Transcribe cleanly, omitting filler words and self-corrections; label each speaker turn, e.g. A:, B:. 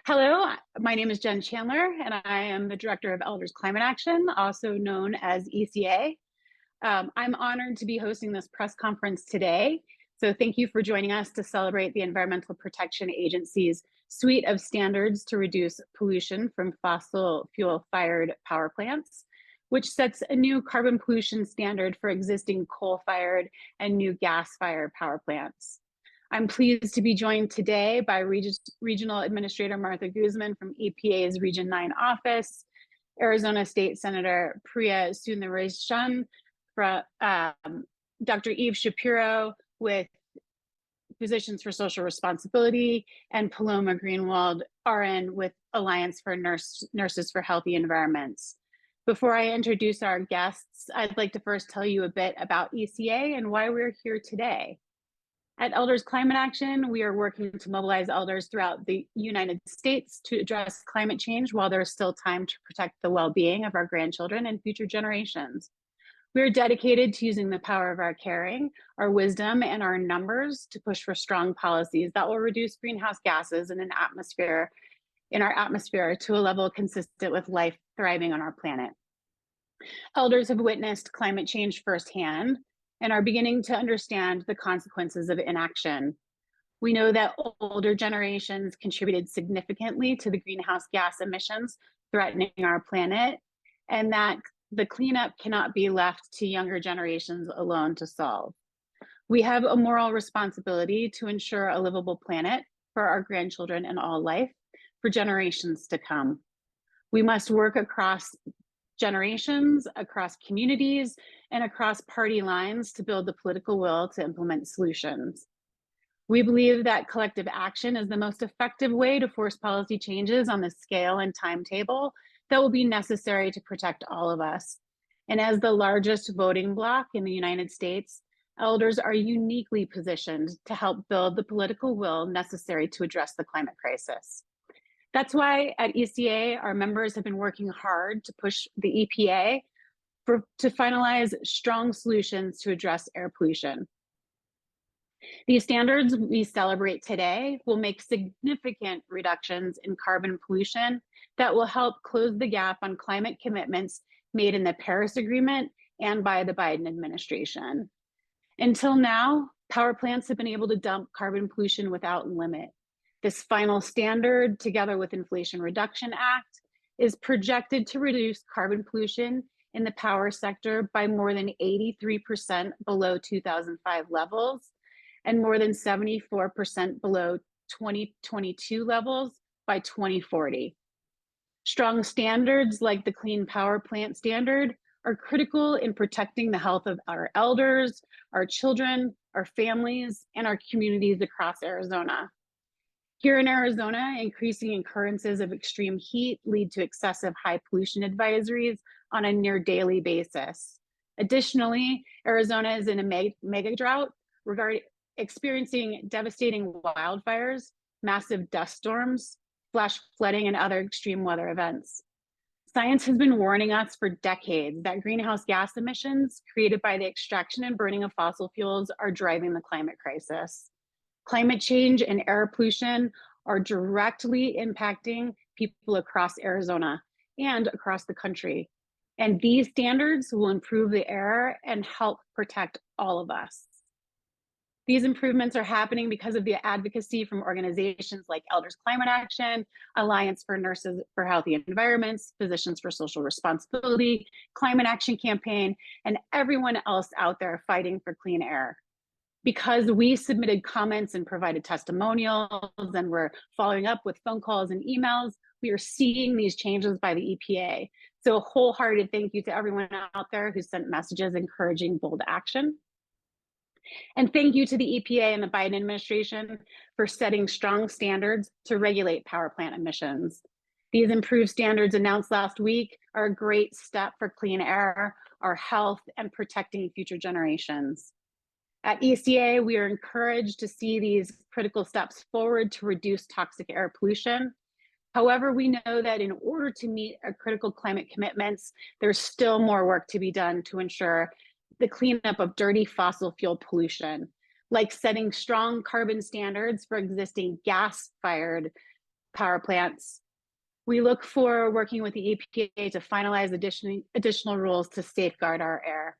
A: Hello, my name is Jen Chandler, and I am the Director of Elders Climate Action, also known as ECA. I'm honored to be hosting this press conference today. So thank you for joining us to celebrate the Environmental Protection Agency's suite of standards to reduce pollution from fossil fuel-fired power plants, which sets a new carbon pollution standard for existing coal-fired and new gas-fired power plants. I'm pleased to be joined today by Regional Administrator Martha Guzman from EPA's Region 9 office, Arizona State Senator Priya Sundaresan, Dr. Eve Shapiro with Physicians for Social Responsibility, and Paloma Greenwald, RN with Alliance for Nurses for Healthy Environments. Before I introduce our guests, I'd like to first tell you a bit about ECA and why we're here today. At Elders Climate Action, we are working to mobilize elders throughout the United States to address climate change while there's still time to protect the well-being of our grandchildren and future generations. We are dedicated to using the power of our caring, our wisdom, and our numbers to push for strong policies that will reduce greenhouse gases in our atmosphere to a level consistent with life thriving on our planet. Elders have witnessed climate change firsthand and are beginning to understand the consequences of inaction. We know that older generations contributed significantly to the greenhouse gas emissions threatening our planet, and that the cleanup cannot be left to younger generations alone to solve. We have a moral responsibility to ensure a livable planet for our grandchildren and all life for generations to come. We must work across generations, across communities, and across party lines to build the political will to implement solutions. We believe that collective action is the most effective way to force policy changes on the scale and timetable that will be necessary to protect all of us. And as the largest voting bloc in the United States, elders are uniquely positioned to help build the political will necessary to address the climate crisis. That's why at ECA, our members have been working hard to push the EPA to finalize strong solutions to address air pollution. These standards we celebrate today will make significant reductions in carbon pollution that will help close the gap on climate commitments made in the Paris Agreement and by the Biden administration. Until now, power plants have been able to dump carbon pollution without limit. This final standard, together with Inflation Reduction Act, is projected to reduce carbon pollution in the power sector by more than 83% below 2005 levels and more than 74% below 2022 levels by 2040. Strong standards like the Clean Power Plant Standard are critical in protecting the health of our elders, our children, our families, and our communities across Arizona. Here in Arizona, increasing occurrences of extreme heat lead to excessive high pollution advisories on a near daily basis. Additionally, Arizona is in a mega drought experiencing devastating wildfires, massive dust storms, flash flooding, and other extreme weather events. Science has been warning us for decades that greenhouse gas emissions created by the extraction and burning of fossil fuels are driving the climate crisis. Climate change and air pollution are directly impacting people across Arizona and across the country. And these standards will improve the air and help protect all of us. These improvements are happening because of the advocacy from organizations like Elders Climate Action, Alliance for Nurses for Healthy Environments, Physicians for Social Responsibility, Climate Action Campaign, and everyone else out there fighting for clean air. Because we submitted comments and provided testimonials and we're following up with phone calls and emails, we are seeing these changes by the EPA. So a wholehearted thank you to everyone out there who sent messages encouraging bold action. And thank you to the EPA and the Biden administration for setting strong standards to regulate power plant emissions. These improved standards announced last week are a great step for clean air, our health, and protecting future generations. At ECA, we are encouraged to see these critical steps forward to reduce toxic air pollution. However, we know that in order to meet our critical climate commitments, there's still more work to be done to ensure the cleanup of dirty fossil fuel pollution, like setting strong carbon standards for existing gas-fired power plants. We look for working with the EPA to finalize additional rules to safeguard our air.